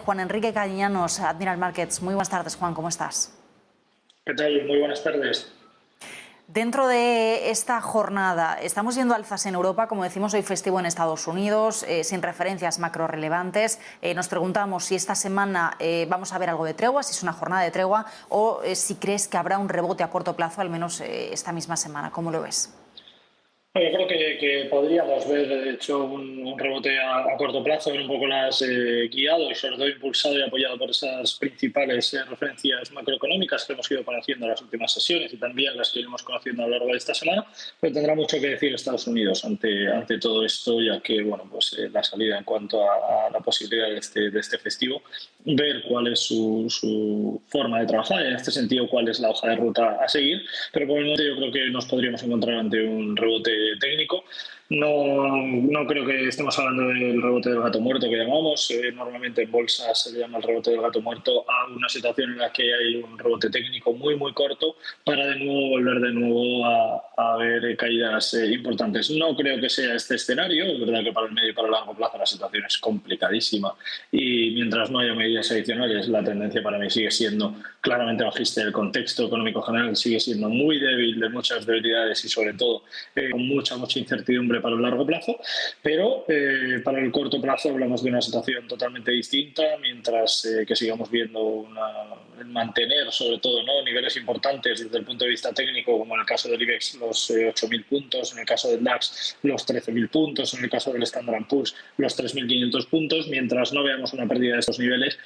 Juan Enrique Cañanos, Admiral Markets. Muy buenas tardes, Juan, ¿cómo estás? ¿Qué tal? Muy buenas tardes. Dentro de esta jornada, estamos viendo alzas en Europa, como decimos, hoy festivo en Estados Unidos, sin referencias macro relevantes. Nos preguntamos si esta semana vamos a ver algo de tregua, si es una jornada de tregua, o si crees que habrá un rebote a corto plazo, al menos esta misma semana. ¿Cómo lo ves? Yo creo que podríamos ver, de hecho, un rebote a corto plazo, ver un poco las guiado y sobre todo impulsado y apoyado por esas principales referencias macroeconómicas que hemos ido conociendo en las últimas sesiones y también las que iremos conociendo a lo largo de esta semana, pero tendrá mucho que decir Estados Unidos ante todo esto, ya que bueno, pues, la salida en cuanto a la posibilidad de este festivo, ver cuál es su forma de trabajar, en este sentido cuál es la hoja de ruta a seguir, pero por el momento yo creo que nos podríamos encontrar ante un rebote técnico. No creo que estemos hablando del rebote del gato muerto que llamamos. Normalmente en bolsa se le llama el rebote del gato muerto a una situación en la que hay un rebote técnico muy corto para de nuevo volver de nuevo a ver caídas importantes. No creo que sea este escenario. Es verdad que para el medio y para el largo plazo la situación es complicadísima y mientras no haya medidas adicionales la tendencia para mí sigue siendo claramente bajista. El contexto económico general sigue siendo muy débil, de muchas debilidades y sobre todo con mucha incertidumbre para el largo plazo, pero para el corto plazo hablamos de una situación totalmente distinta, mientras que sigamos viendo mantener sobre todo, ¿no?, niveles importantes desde el punto de vista técnico, como en el caso del IBEX los 8.000 puntos, en el caso del DAX los 13.000 puntos, en el caso del Standard & Poor's los 3.500 puntos. Mientras no veamos una pérdida de estos niveles,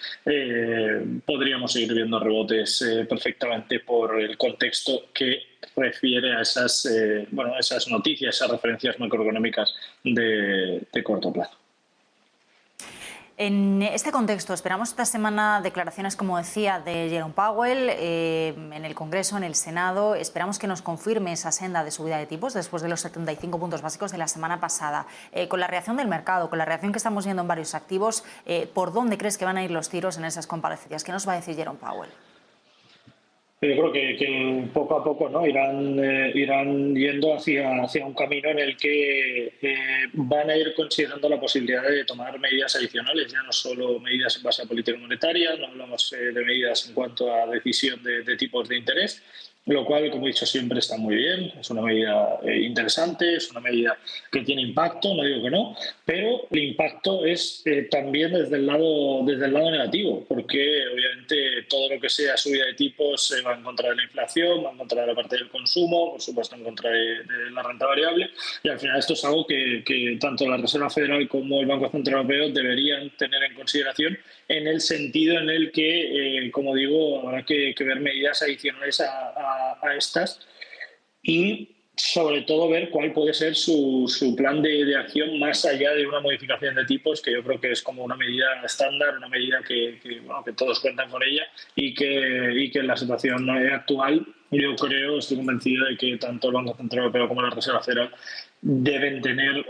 podríamos seguir viendo rebotes perfectamente por el contexto que refiere a esas noticias, esas referencias macroeconómicas de corto plazo. En este contexto, esperamos esta semana declaraciones, como decía, de Jerome Powell en el Congreso, en el Senado. Esperamos que nos confirme esa senda de subida de tipos después de los 75 puntos básicos de la semana pasada. Con la reacción del mercado, con la reacción que estamos viendo en varios activos, ¿por dónde crees que van a ir los tiros en esas comparecencias? ¿Qué nos va a decir Jerome Powell? Yo creo que poco a poco, ¿no?, irán yendo hacia un camino en el que van a ir considerando la posibilidad de tomar medidas adicionales, ya no solo medidas en base a política monetaria, no hablamos de medidas en cuanto a decisión de tipos de interés, lo cual, como he dicho siempre, está muy bien. Es una medida interesante, es una medida que tiene impacto, no digo que no, pero el impacto es también desde el lado negativo, porque obviamente todo lo que sea subida de tipos va en contra de la inflación, va en contra de la parte del consumo, por supuesto en contra de la renta variable, y al final esto es algo que tanto la Reserva Federal como el Banco Central Europeo deberían tener en consideración, en el sentido en el que, como digo, habrá que ver medidas adicionales a estas y sobre todo ver cuál puede ser su plan de acción más allá de una modificación de tipos, que yo creo que es como una medida estándar, una medida que todos cuentan con ella y que en la situación actual yo estoy convencido de que tanto el Banco Central Europeo como la Reserva Federal deben tener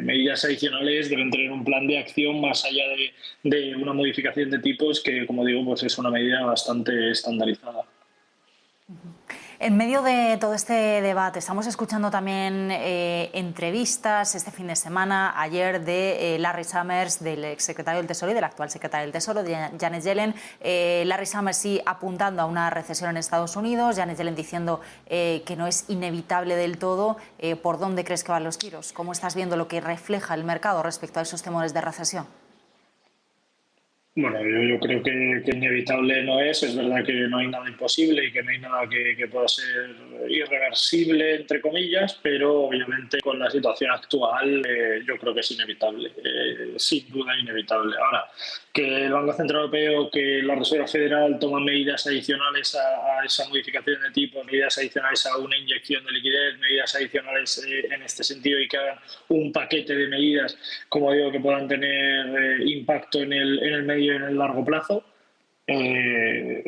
medidas adicionales, deben tener un plan de acción más allá de una modificación de tipos que, como digo, pues es una medida bastante estandarizada. En medio de todo este debate, estamos escuchando también entrevistas este fin de semana, ayer de Larry Summers, del exsecretario del Tesoro y del actual secretario del Tesoro, de Janet Yellen. Larry Summers sí apuntando a una recesión en Estados Unidos, Janet Yellen diciendo que no es inevitable del todo. ¿Por dónde crees que van los tiros? ¿Cómo estás viendo lo que refleja el mercado respecto a esos temores de recesión? Bueno, yo creo que inevitable no es verdad que no hay nada imposible y que no hay nada que pueda ser irreversible, entre comillas, pero obviamente con la situación actual yo creo que es inevitable, sin duda inevitable. Ahora, que el Banco Central Europeo, que la Reserva Federal toman medidas adicionales a esa modificación de tipos, medidas adicionales a una inyección de liquidez, medidas adicionales en este sentido y que hagan un paquete de medidas, como digo, que puedan tener impacto en el medio y en el largo plazo.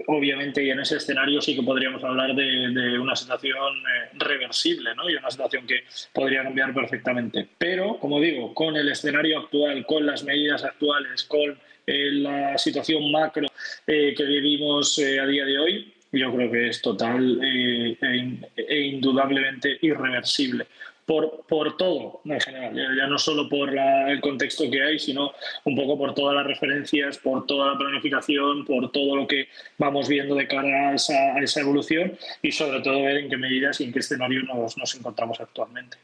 Obviamente, y en ese escenario sí que podríamos hablar de una situación reversible, ¿no?, y una situación que podría cambiar perfectamente. Pero, como digo, con el escenario actual, con las medidas actuales, con la situación macro que vivimos a día de hoy, yo creo que es total e indudablemente irreversible. por todo en general, ya no solo por el contexto que hay, sino un poco por todas las referencias, por toda la planificación, por todo lo que vamos viendo de cara a esa evolución y sobre todo ver en qué medidas y en qué escenario nos encontramos actualmente.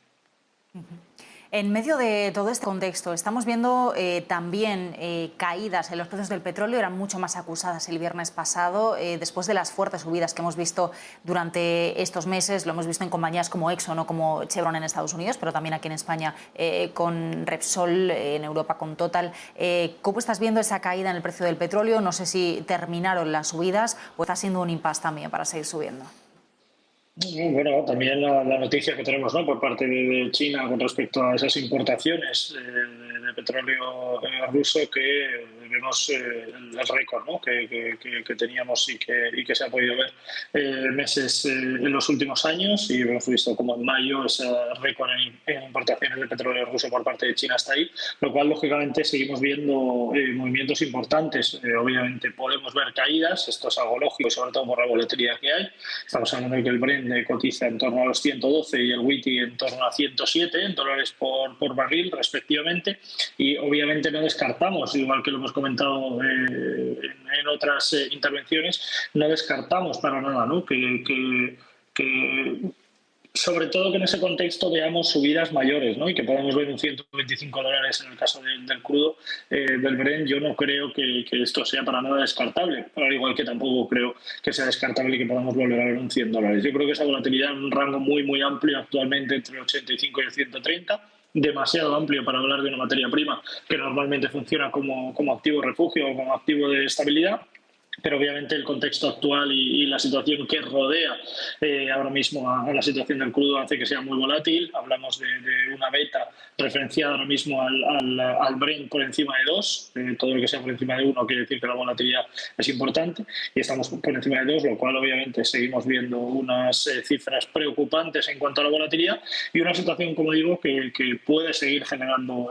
En medio de todo este contexto, estamos viendo también caídas en los precios del petróleo, eran mucho más acusadas el viernes pasado, después de las fuertes subidas que hemos visto durante estos meses. Lo hemos visto en compañías como Exxon o como Chevron en Estados Unidos, pero también aquí en España con Repsol, en Europa con Total. ¿Cómo estás viendo esa caída en el precio del petróleo? No sé si terminaron las subidas o está siendo un impasse también para seguir subiendo. Bueno, también la noticia que tenemos, ¿no?, por parte de China con respecto a esas importaciones de petróleo ruso, que vemos el récord, ¿no?, que teníamos y que se ha podido ver meses en los últimos años, y hemos visto como en mayo ese récord en importaciones de petróleo ruso por parte de China hasta ahí, lo cual lógicamente seguimos viendo movimientos importantes. Obviamente podemos ver caídas, esto es algo lógico, sobre todo por la volatilidad que hay. Estamos hablando de que el Brent cotiza en torno a los 112 y el WTI en torno a 107 dólares por barril respectivamente, y obviamente no descartamos, igual que lo hemos comentado en otras intervenciones, no descartamos para nada, ¿no?, que sobre todo que en ese contexto veamos subidas mayores, ¿no?, y que podamos ver un 125 dólares en el caso del crudo del Brent. Yo no creo que esto sea para nada descartable, al igual que tampoco creo que sea descartable que podamos volver a ver un 100 dólares. Yo creo que esa volatilidad en un rango muy amplio actualmente entre el 85 y el 130, demasiado amplio para hablar de una materia prima que normalmente funciona como activo refugio o como activo de estabilidad. Pero obviamente el contexto actual y la situación que rodea ahora mismo a la situación del crudo hace que sea muy volátil. Hablamos de una beta referenciada ahora mismo al Brent por encima de 2. Todo lo que sea por encima de 1 quiere decir que la volatilidad es importante, y estamos por encima de 2, lo cual obviamente seguimos viendo unas cifras preocupantes en cuanto a la volatilidad, y una situación, como digo, que puede seguir generando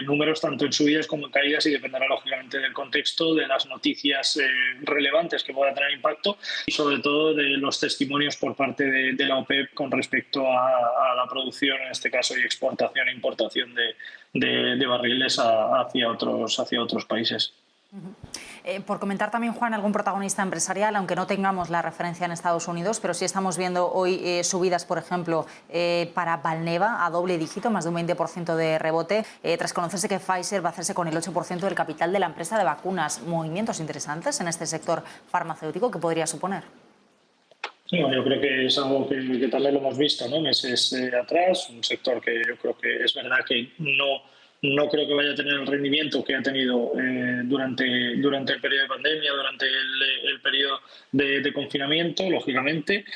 números tanto en subidas como en caídas, y dependerá lógicamente del contexto, de las noticias relevantes que pueda tener impacto, y sobre todo de los testimonios por parte de la OPEP con respecto a la producción, en este caso, y exportación e importación de barriles hacia otros países. Por comentar también, Juan, algún protagonista empresarial, aunque no tengamos la referencia en Estados Unidos, pero sí estamos viendo hoy subidas, por ejemplo, para Valneva a doble dígito, más de un 20% de rebote, tras conocerse que Pfizer va a hacerse con el 8% del capital de la empresa de vacunas. Movimientos interesantes en este sector farmacéutico que podría suponer. Sí, bueno, yo creo que es algo que también lo hemos visto, ¿no?, meses atrás, un sector que yo creo que es verdad que no creo que vaya a tener el rendimiento que ha tenido durante el periodo de pandemia, durante el periodo de confinamiento, lógicamente.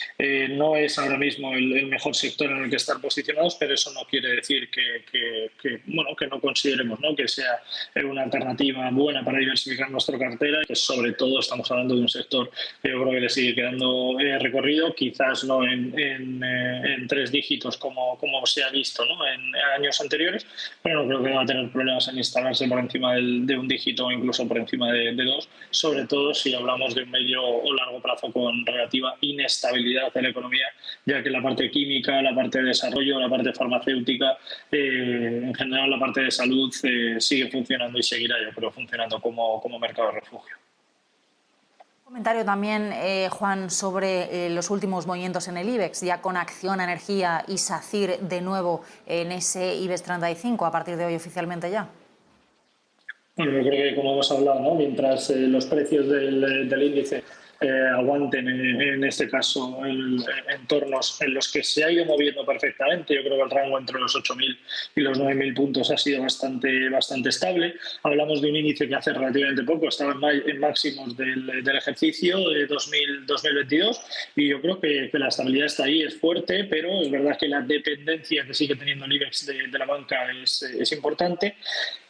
No es ahora mismo el mejor sector en el que estar posicionados, pero eso no quiere decir que no consideremos, ¿no?, que sea una alternativa buena para diversificar nuestra cartera, que sobre todo estamos hablando de un sector que yo creo que le sigue quedando recorrido, quizás no en 3 dígitos como se ha visto, ¿no?, en años anteriores, pero no creo que va a tener problemas en instalarse por encima de un dígito o incluso por encima de 2, sobre todo si hablamos de un medio o largo plazo con relativa inestabilidad de la economía, ya que la parte química, la parte de desarrollo, la parte farmacéutica, en general la parte de salud sigue funcionando y seguirá, yo creo, funcionando como mercado de refugio. Comentario también, Juan, sobre los últimos movimientos en el IBEX, ya con Acciona Energía y SACIR de nuevo en ese IBEX 35 a partir de hoy oficialmente ya. Bueno, yo creo que, como hemos hablado, ¿no?, mientras los precios del índice aguanten, en este caso, entornos en los que se ha ido moviendo perfectamente. Yo creo que el rango entre los 8.000 y los 9.000 puntos ha sido bastante estable. Hablamos de un índice que hace relativamente poco estaba en máximos del ejercicio de 2022, y yo creo que la estabilidad está ahí, es fuerte, pero es verdad que la dependencia que sigue teniendo el IBEX de la banca es importante,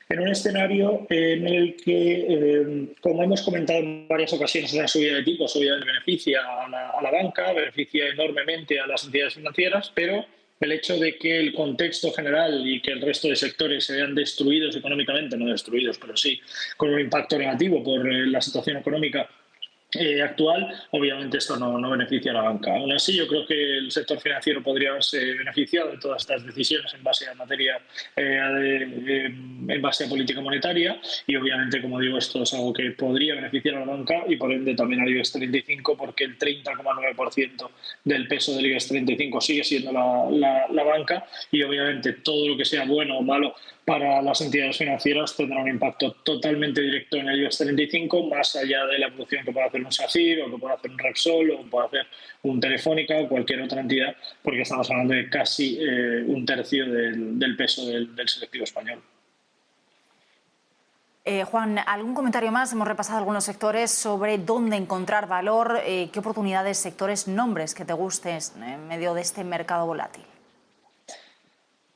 en un escenario en el que, como hemos comentado en varias ocasiones, una subida de tipos obviamente beneficia a la banca, beneficia enormemente a las entidades financieras, pero el hecho de que el contexto general y que el resto de sectores se vean destruidos económicamente, no destruidos, pero sí con un impacto negativo por la situación económica actual, obviamente esto no beneficia a la banca. Aún así, yo creo que el sector financiero podría haberse beneficiado de todas estas decisiones en base a materia, en base a política monetaria, y obviamente, como digo, esto es algo que podría beneficiar a la banca y por ende también al IBEX 35, porque el 30,9% del peso del IBEX 35 sigue siendo la banca, y obviamente todo lo que sea bueno o malo para las entidades financieras tendrá un impacto totalmente directo en el IBEX 35, más allá de la evolución que pueda hacer un SACIR o que pueda hacer un Repsol o que pueda hacer un Telefónica o cualquier otra entidad, porque estamos hablando de casi un tercio del peso del selectivo español. Juan, ¿algún comentario más? Hemos repasado algunos sectores sobre dónde encontrar valor, qué oportunidades, sectores, nombres que te gusten en medio de este mercado volátil.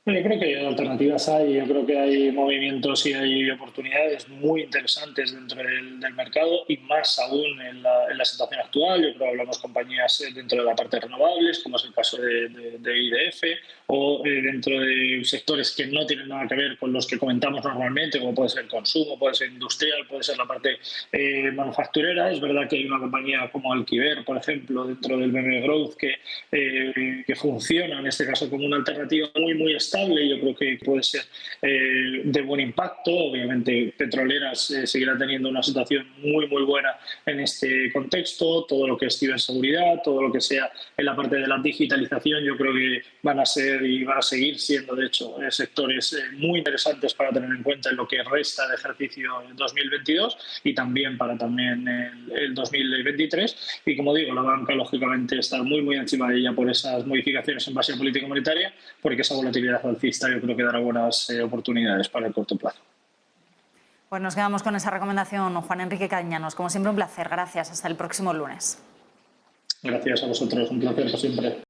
Yo creo que alternativas hay, yo creo que hay movimientos y hay oportunidades muy interesantes dentro del mercado y más aún en la situación actual. Yo creo que hablamos compañías dentro de la parte de renovables, como es el caso de IDF, o dentro de sectores que no tienen nada que ver con los que comentamos normalmente, como puede ser consumo, puede ser industrial, puede ser la parte manufacturera. Es verdad que hay una compañía como Alquiver, por ejemplo, dentro del BM Growth, que funciona en este caso como una alternativa muy estable. Yo creo que puede ser de buen impacto. Obviamente, Petroleras seguirá teniendo una situación muy buena en este contexto. Todo lo que es ciberseguridad, todo lo que sea en la parte de la digitalización, yo creo que van a ser y van a seguir siendo, de hecho, sectores muy interesantes para tener en cuenta en lo que resta de ejercicio en 2022 y también para el 2023. Y como digo, la banca, lógicamente, está muy encima de ella por esas modificaciones en base a política monetaria, porque esa volatilidad alcista yo creo que dará buenas oportunidades para el corto plazo. Pues nos quedamos con esa recomendación, Juan Enrique Cañanos. Como siempre, un placer. Gracias. Hasta el próximo lunes. Gracias a vosotros. Un placer siempre.